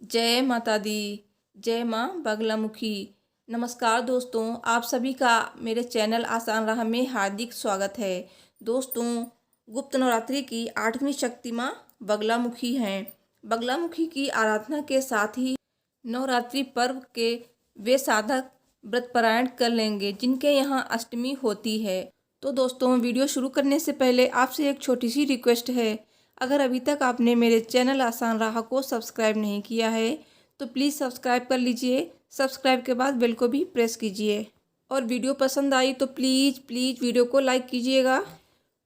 जय माता दी। जय माँ बगलामुखी। नमस्कार दोस्तों, आप सभी का मेरे चैनल आसान राह में हार्दिक स्वागत है। दोस्तों, गुप्त नवरात्रि की 8वीं शक्ति माँ बगलामुखी हैं। बगलामुखी की आराधना के साथ ही नवरात्रि पर्व के वे साधक व्रत पारायण कर लेंगे जिनके यहाँ अष्टमी होती है। तो दोस्तों, वीडियो शुरू करने से पहले आपसे एक छोटी सी रिक्वेस्ट है। अगर अभी तक आपने मेरे चैनल आसान राह को सब्सक्राइब नहीं किया है तो प्लीज़ सब्सक्राइब कर लीजिए। सब्सक्राइब के बाद बेल को भी प्रेस कीजिए और वीडियो पसंद आई तो प्लीज़ प्लीज़ वीडियो को लाइक कीजिएगा।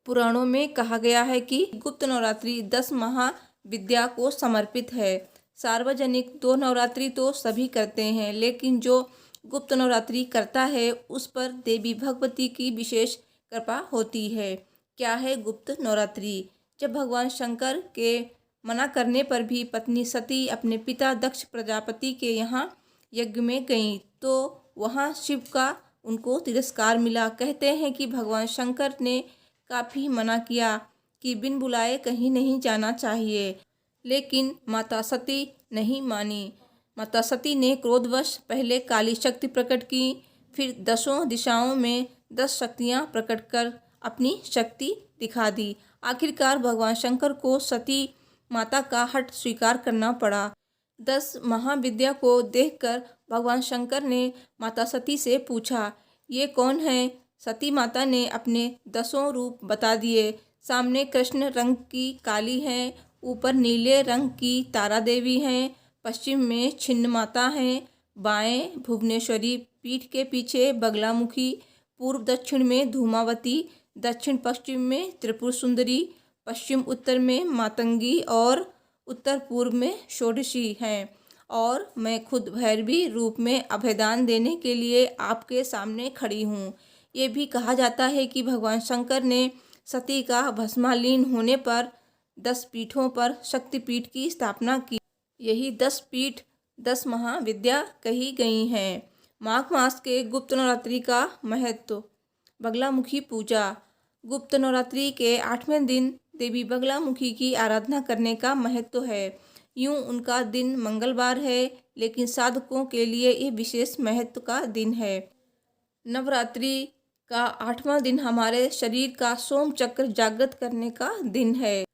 पुराणों में कहा गया है कि गुप्त नवरात्रि 10 महाविद्या को समर्पित है। सार्वजनिक 2 नवरात्रि तो सभी करते हैं, लेकिन जो गुप्त नवरात्रि करता है उस पर देवी भगवती की विशेष कृपा होती है। क्या है गुप्त नवरात्रि? जब भगवान शंकर के मना करने पर भी पत्नी सती अपने पिता दक्ष प्रजापति के यहाँ यज्ञ में गईं तो वहाँ शिव का उनको तिरस्कार मिला। कहते हैं कि भगवान शंकर ने काफ़ी मना किया कि बिन बुलाए कहीं नहीं जाना चाहिए, लेकिन माता सती नहीं मानी। माता सती ने क्रोधवश पहले काली शक्ति प्रकट की, फिर 10 दिशाओं में 10 शक्तियाँ प्रकट कर अपनी शक्ति दिखा दी। आखिरकार भगवान शंकर को सती माता का हट स्वीकार करना पड़ा। 10 महाविद्या को देखकर भगवान शंकर ने माता सती से पूछा, ये कौन है? सती माता ने अपने 10 रूप बता दिए। सामने कृष्ण रंग की काली हैं, ऊपर नीले रंग की तारा देवी हैं, पश्चिम में छिन्न माता हैं, बाएं भुवनेश्वरी, पीठ के पीछे बगलामुखी, पूर्व दक्षिण में धूमावती, दक्षिण पश्चिम में त्रिपुर सुंदरी, पश्चिम उत्तर में मातंगी और उत्तर पूर्व में षोडशी हैं। और मैं खुद भैरवी रूप में अभयदान देने के लिए आपके सामने खड़ी हूँ। ये भी कहा जाता है कि भगवान शंकर ने सती का भस्मालीन होने पर 10 पीठों पर शक्तिपीठ की स्थापना की। यही 10 पीठ 10 महाविद्या कही गई हैं। माघ मास के गुप्त नवरात्रि का महत्व। बगलामुखी पूजा। गुप्त नवरात्रि के 8वें दिन देवी बगलामुखी की आराधना करने का महत्व है। यूँ उनका दिन मंगलवार है, लेकिन साधकों के लिए ये विशेष महत्व का दिन है। नवरात्रि का 8वां दिन हमारे शरीर का सोम चक्र जागृत करने का दिन है।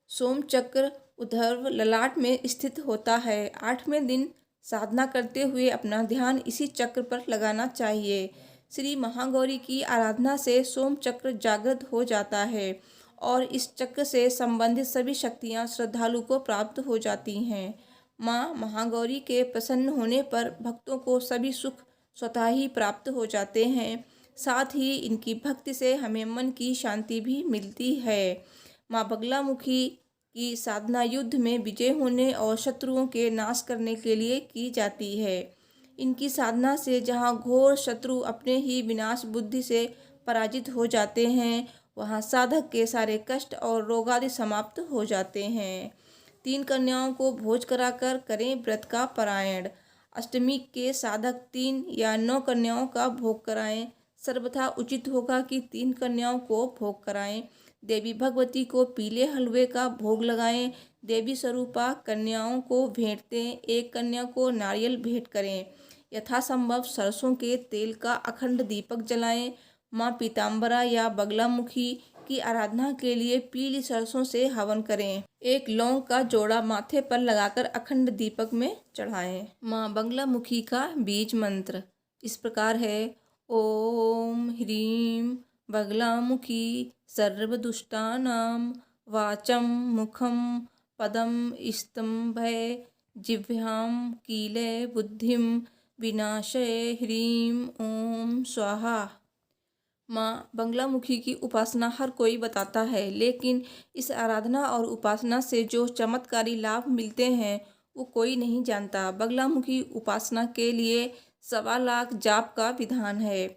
सोम चक्र ऊर्ध्व ललाट में स्थित होता है। 8वें दिन साधना करते हुए अपना ध्यान इसी चक्र पर लगाना चाहिए। श्री महागौरी की आराधना से सोम चक्र जागृत हो जाता है और इस चक्र से संबंधित सभी शक्तियाँ श्रद्धालु को प्राप्त हो जाती हैं। माँ महागौरी के प्रसन्न होने पर भक्तों को सभी सुख स्वतः ही प्राप्त हो जाते हैं। साथ ही इनकी भक्ति से हमें मन की शांति भी मिलती है। माँ बगलामुखी की साधना युद्ध में विजय होने और शत्रुओं के नाश करने के लिए की जाती है। इनकी साधना से जहाँ घोर शत्रु अपने ही विनाश बुद्धि से पराजित हो जाते हैं, वहाँ साधक के सारे कष्ट और रोग आदि समाप्त हो जाते हैं। 3 कन्याओं को भोज कराकर करें व्रत का पारायण। अष्टमी के साधक 3 या 9 कन्याओं का भोग कराएं। सर्वथा उचित होगा कि 3 कन्याओं को भोग कराएं। देवी भगवती को पीले हलवे का भोग लगाएं। देवी स्वरूपा कन्याओं को भेंट दें। एक कन्या को नारियल भेंट करें। यथासंभव सरसों के तेल का अखंड दीपक जलाएं। माँ पीताम्बरा या बगलामुखी की आराधना के लिए पीली सरसों से हवन करें। एक लौंग का जोड़ा माथे पर लगाकर अखंड दीपक में चढ़ाएं। माँ बगलामुखी का बीज मंत्र इस प्रकार है। ओम ह्रीं बगलामुखी सर्वदुष्टानां वाचं मुखं पदं स्तंभय जिह्वां कीले बुद्धिं विनाशय ह्रीं ओम स्वाहा। माँ बगलामुखी की उपासना हर कोई बताता है, लेकिन इस आराधना और उपासना से जो चमत्कारी लाभ मिलते हैं वो कोई नहीं जानता। बगलामुखी उपासना के लिए 1.25 लाख जाप का विधान है।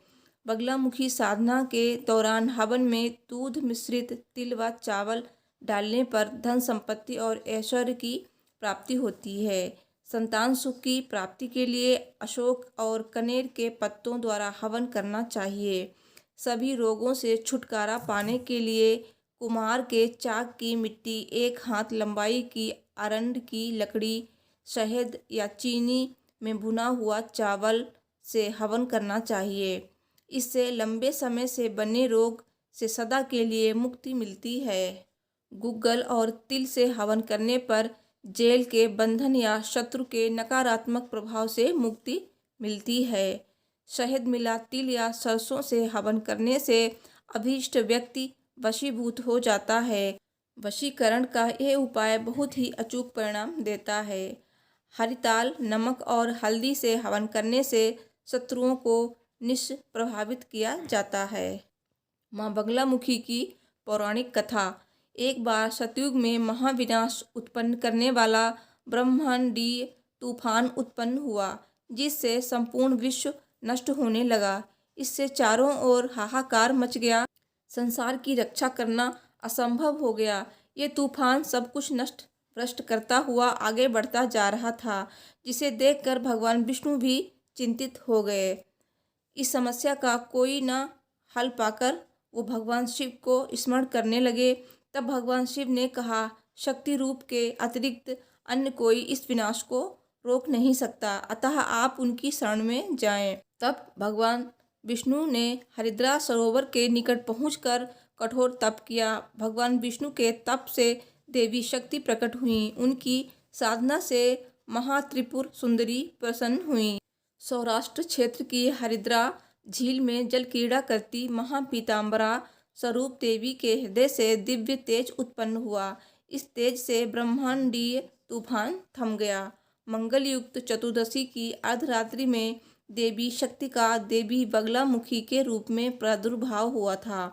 बगलामुखी साधना के दौरान हवन में दूध मिश्रित तिल व चावल डालने पर धन संपत्ति और ऐश्वर्य की प्राप्ति होती है। संतान सुख की प्राप्ति के लिए अशोक और कनेर के पत्तों द्वारा हवन करना चाहिए। सभी रोगों से छुटकारा पाने के लिए कुम्हार के चाक की मिट्टी 1 हाथ लंबाई की अरंड की लकड़ी शहद या चीनी में भुना हुआ चावल से हवन करना चाहिए। इससे लंबे समय से बने रोग से सदा के लिए मुक्ति मिलती है। गुग्गल और तिल से हवन करने पर जेल के बंधन या शत्रु के नकारात्मक प्रभाव से मुक्ति मिलती है। शहद मिला तिल या सरसों से हवन करने से अभीष्ट व्यक्ति वशीभूत हो जाता है। वशीकरण का यह उपाय बहुत ही अचूक परिणाम देता है। हरिताल, नमक और हल्दी से हवन करने से शत्रुओं को निष्प्रभावित किया जाता है। माँ बगलामुखी की पौराणिक कथा। एक बार सतयुग में महाविनाश उत्पन्न करने वाला ब्रह्मांडीय तूफान उत्पन्न हुआ, जिससे संपूर्ण विश्व नष्ट होने लगा। इससे चारों ओर हाहाकार मच गया। संसार की रक्षा करना असंभव हो गया। ये तूफान सब कुछ नष्ट भ्रष्ट करता हुआ आगे बढ़ता जा रहा था, जिसे देखकर भगवान विष्णु भी चिंतित हो गए। इस समस्या का कोई न हल पाकर वो भगवान शिव को स्मरण करने लगे। तब भगवान शिव ने कहा, शक्ति रूप के अतिरिक्त अन्य कोई इस विनाश को रोक नहीं सकता, अतः आप उनकी शरण में जाएं। तब भगवान विष्णु ने हरिद्रा सरोवर के निकट पहुंचकर कठोर तप किया। भगवान विष्णु के तप से देवी शक्ति प्रकट हुई। उनकी साधना से महात्रिपुर सुंदरी प्रसन्न हुई। सौराष्ट्र क्षेत्र की हरिद्रा झील में जल क्रीड़ा करती महापीताम्बरा स्वरूप देवी के हृदय से दिव्य तेज उत्पन्न हुआ। इस तेज से ब्रह्मांडीय तूफान थम गया। मंगल युक्त चतुर्दशी की अर्धरात्रि में देवी शक्ति का देवी बगलामुखी के रूप में प्रादुर्भाव हुआ था।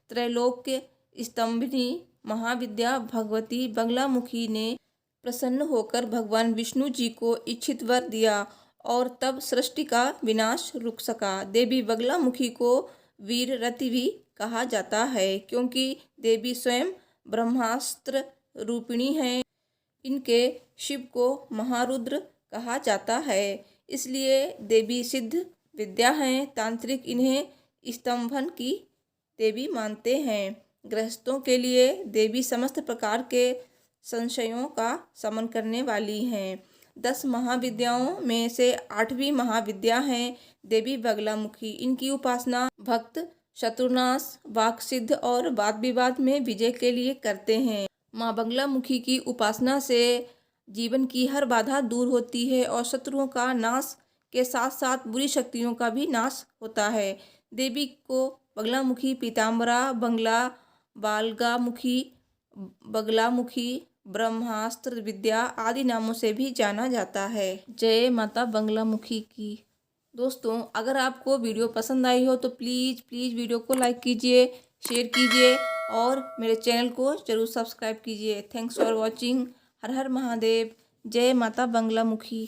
त्रैलोक्य स्तंभिनी महाविद्या भगवती बगलामुखी ने प्रसन्न होकर भगवान विष्णु जी को इच्छित वर दिया और तब सृष्टि का विनाश रुक सका। देवी बगलामुखी को वीररति भी कहा जाता है, क्योंकि देवी स्वयं ब्रह्मास्त्र रूपिणी हैं। इनके शिव को महारुद्र कहा जाता है, इसलिए देवी सिद्ध विद्या हैं। तांत्रिक इन्हें स्तंभन की देवी मानते हैं। गृहस्थों के लिए देवी समस्त प्रकार के संशयों का शमन करने वाली हैं। 10 महाविद्याओं में से 8वीं महाविद्या है देवी बगलामुखी। इनकी उपासना भक्त शत्रुनाश, वाक सिद्ध और वाद विवाद में विजय के लिए करते हैं। माँ बगलामुखी की उपासना से जीवन की हर बाधा दूर होती है और शत्रुओं का नाश के साथ साथ बुरी शक्तियों का भी नाश होता है। देवी को बगलामुखी, पीताम्बरा, बंगला, बालगामुखी, बगलामुखी, ब्रह्मास्त्र विद्या आदि नामों से भी जाना जाता है। जय माता बगलामुखी की। दोस्तों, अगर आपको वीडियो पसंद आई हो तो प्लीज़ वीडियो को लाइक कीजिए, शेयर कीजिए और मेरे चैनल को ज़रूर सब्सक्राइब कीजिए। Thanks for watching. हर हर महादेव। जय माता बगलामुखी।